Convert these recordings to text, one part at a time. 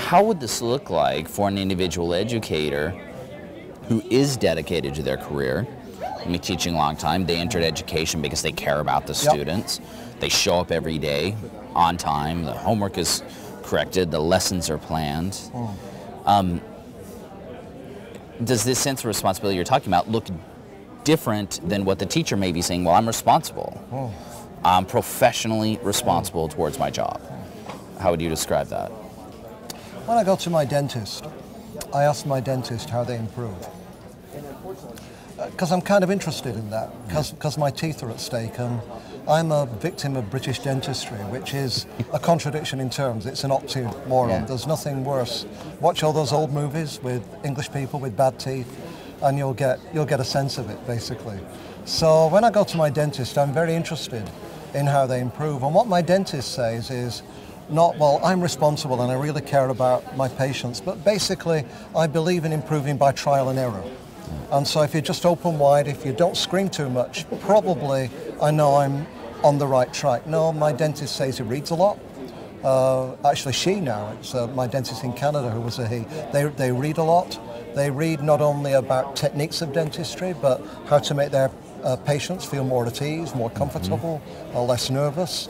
how would this look like for an individual educator who is dedicated to their career? I mean, teaching a long time, they entered education because they care about the students. They show up every day on time, the homework is corrected, the lessons are planned. Does this sense of responsibility you're talking about look different than what the teacher may be saying, well, I'm responsible. I'm professionally responsible towards my job. How would you describe that? When I go to my dentist, I ask my dentist how they improve. Because I'm kind of interested in that, because my teeth are at stake, and I'm a victim of British dentistry, which is a contradiction in terms. It's an oxymoron. There's nothing worse. Watch all those old movies with English people with bad teeth, and you'll get a sense of it, basically. So when I go to my dentist, I'm very interested in how they improve. And what my dentist says is not, well, I'm responsible and I really care about my patients, but basically I believe in improving by trial and error. And so if you just open wide, if you don't scream too much, probably I know I'm on the right track. No, my dentist says he reads a lot. Actually, she now, it's my dentist in Canada who was a he. They read a lot. They read not only about techniques of dentistry, but how to make their patients feel more at ease, more comfortable, less nervous.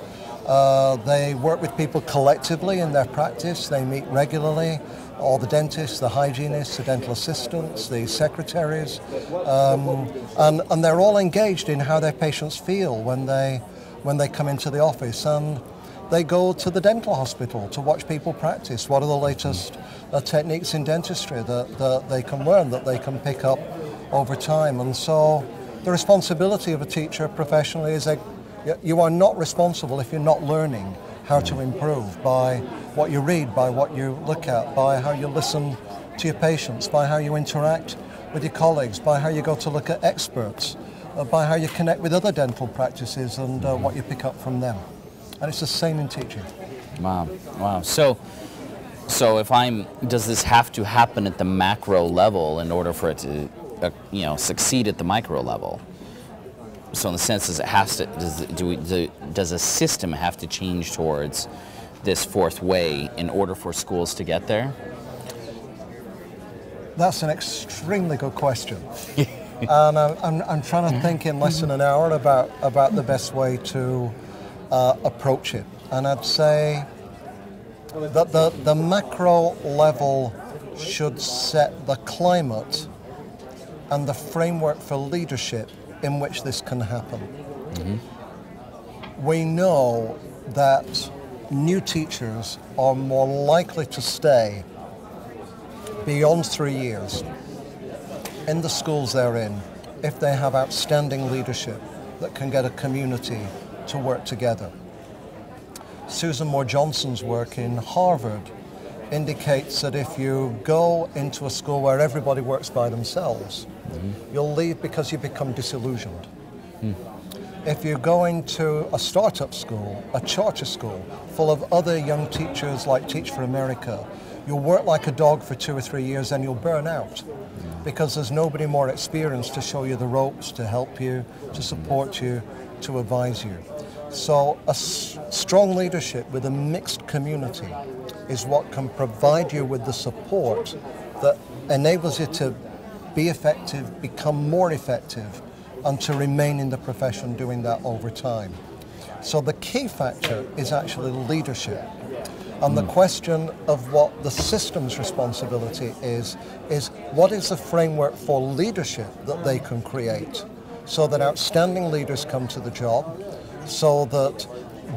They work with people collectively in their practice. They meet regularly. All the dentists, the hygienists, the dental assistants, the secretaries, and they're all engaged in how their patients feel when they come into the office. And they go to the dental hospital to watch people practice. What are the latest techniques in dentistry that they can learn, that they can pick up over time? And so the responsibility of a teacher professionally is that you are not responsible if you're not learning how to improve by what you read, by what you look at, by how you listen to your patients, by how you interact with your colleagues, by how you go to look at experts, by how you connect with other dental practices and what you pick up from them. And it's the same in teaching. Wow, wow. So does this have to happen at the macro level in order for it to, succeed at the micro level? So in the sense, does a system have to change towards this fourth way in order for schools to get there? That's an extremely good question. And I'm trying to think in less than an hour about the best way to approach it. And I'd say that the macro level should set the climate and the framework for leadership in which this can happen. We know that new teachers are more likely to stay beyond 3 years in the schools they're in if they have outstanding leadership that can get a community to work together. Susan Moore Johnson's work in Harvard indicates that if you go into a school where everybody works by themselves, you'll leave because you become disillusioned. If you go into a startup school, a charter school, full of other young teachers like Teach for America, you'll work like a dog for 2 or 3 years and you'll burn out because there's nobody more experienced to show you the ropes, to help you, to support you, to advise you. So a strong leadership with a mixed community is what can provide you with the support that enables you to be effective, become more effective, and to remain in the profession doing that over time. So the key factor is actually leadership. And the question of what the system's responsibility is what is the framework for leadership that they can create so that outstanding leaders come to the job, so that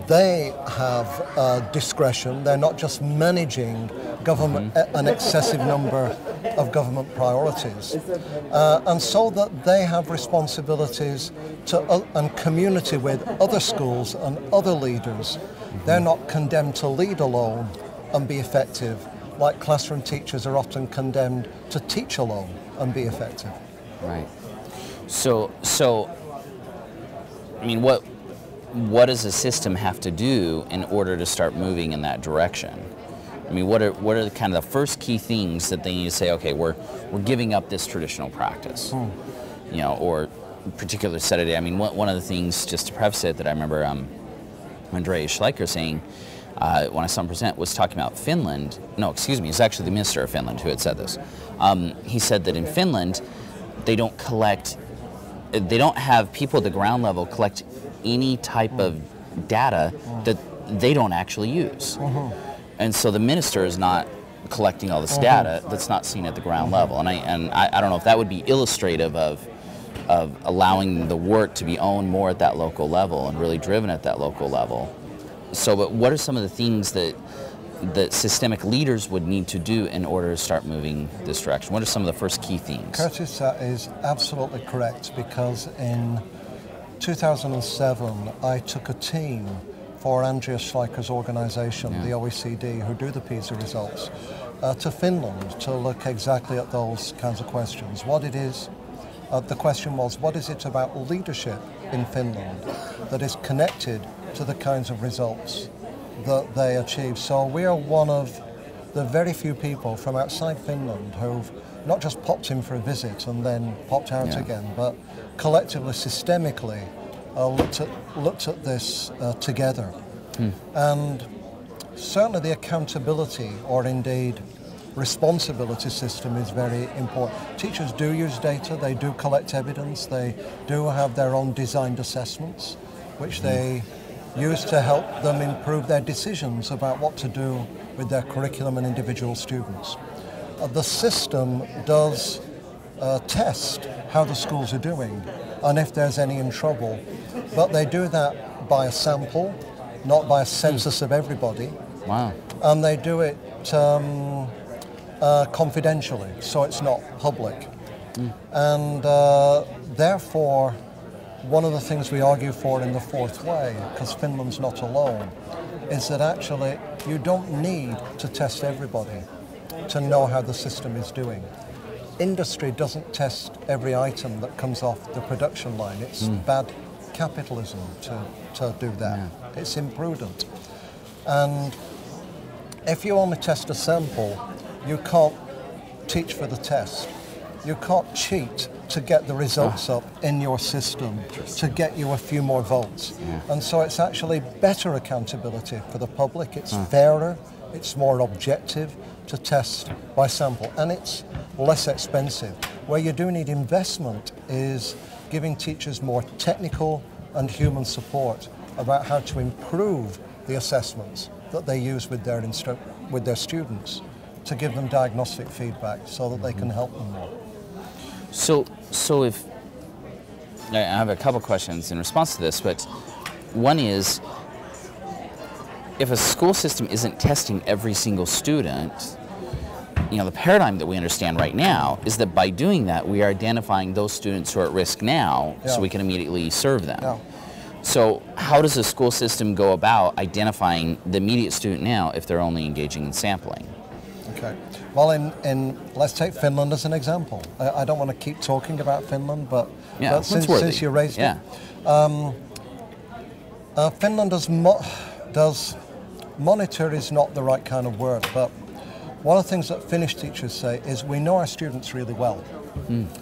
they have discretion, they're not just managing government, an excessive number of government priorities, and so that they have responsibilities to and community with other schools and other leaders. They're not condemned to lead alone and be effective, like classroom teachers are often condemned to teach alone and be effective. Right. So I mean, what does a system have to do in order to start moving in that direction? I mean, what are the kind of the first key things that they need to say, okay, we're giving up this traditional practice, or particular set of day. I mean, one of the things, just to preface it, that I remember Andrea Schleicher saying when I saw him present, was talking about Finland. No, excuse me, it's actually the minister of Finland who had said this. He said that in Finland, they don't have people at the ground level collect any type of data that they don't actually use. And so the minister is not collecting all this data that's not seen at the ground level. And I don't know if that would be illustrative of allowing the work to be owned more at that local level and really driven at that local level. So, but what are some of the things that systemic leaders would need to do in order to start moving this direction? What are some of the first key themes? Curtis, that is absolutely correct, because in 2007 I took a team for Andrea Schleicher's organisation, the OECD, who do the PISA results, to Finland to look exactly at those kinds of questions. What it is, the question was, what is it about leadership in Finland that is connected to the kinds of results that they achieve? So we are one of the very few people from outside Finland who've not just popped in for a visit and then popped out again, but collectively, systemically, looked at this together. And certainly the accountability, or indeed responsibility system, is very important. Teachers do use data, they do collect evidence, they do have their own designed assessments, which they use to help them improve their decisions about what to do with their curriculum and individual students. The system does test how the schools are doing and if there's any in trouble, but they do that by a sample, not by a census of everybody. Wow. And they do it confidentially, so it's not public. And therefore, one of the things we argue for in the fourth way, because Finland's not alone, is that actually you don't need to test everybody to know how the system is doing. Industry doesn't test every item that comes off the production line. It's bad capitalism to do that. It's imprudent. And if you only test a sample, you can't teach for the test. You can't cheat to get the results up in your system to get you a few more votes. And so it's actually better accountability for the public. It's fairer, it's more objective to test by sample, and it's less expensive. Where you do need investment is giving teachers more technical and human support about how to improve the assessments that they use with their students, to give them diagnostic feedback so that they can help them more. So if I have a couple questions in response to this, but one is, if a school system isn't testing every single student, the paradigm that we understand right now is that by doing that, we are identifying those students who are at risk now, so we can immediately serve them. So how does a school system go about identifying the immediate student now if they're only engaging in sampling? Okay. Well, let's take Finland as an example. I don't want to keep talking about Finland, but since you raised it, Finland does monitor is not the right kind of word, but one of the things that Finnish teachers say is we know our students really well.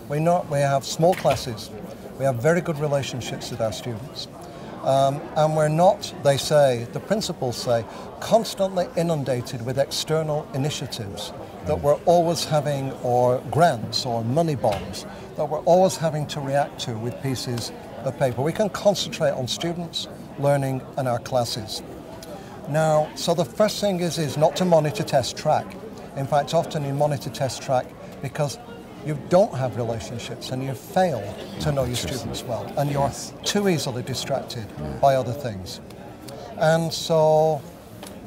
We have small classes, we have very good relationships with our students, and we're not, the principals say, constantly inundated with external initiatives that we're always having, or grants or money bombs, that we're always having to react to with pieces of paper. We can concentrate on students, learning, and our classes. Now, so the first thing is not to monitor, test, track. In fact, often you monitor, test, track because you don't have relationships and you fail to know your students well, and you're too easily distracted by other things. And so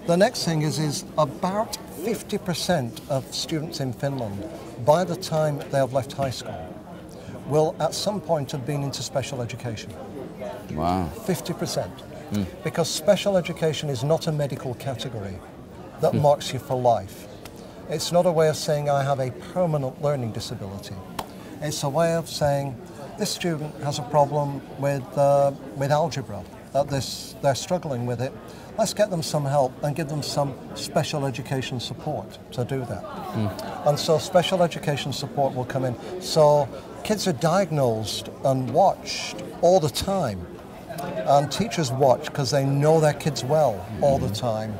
the next thing is about 50% of students in Finland, by the time they have left high school, will at some point have been into special education. Wow. 50%. Because special education is not a medical category that marks you for life. It's not a way of saying I have a permanent learning disability. It's a way of saying this student has a problem with algebra, they're struggling with it. Let's get them some help and give them some special education support to do that. And so special education support will come in. So kids are diagnosed and watched all the time. And teachers watch because they know their kids well all the time.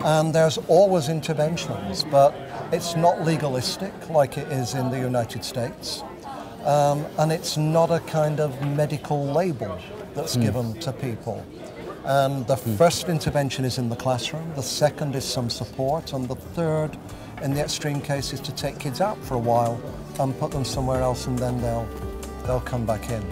And there's always interventions, but it's not legalistic like it is in the United States. And it's not a kind of medical label that's given to people. And the first intervention is in the classroom, the second is some support, and the third, in the extreme case, is to take kids out for a while and put them somewhere else, and then they'll come back in.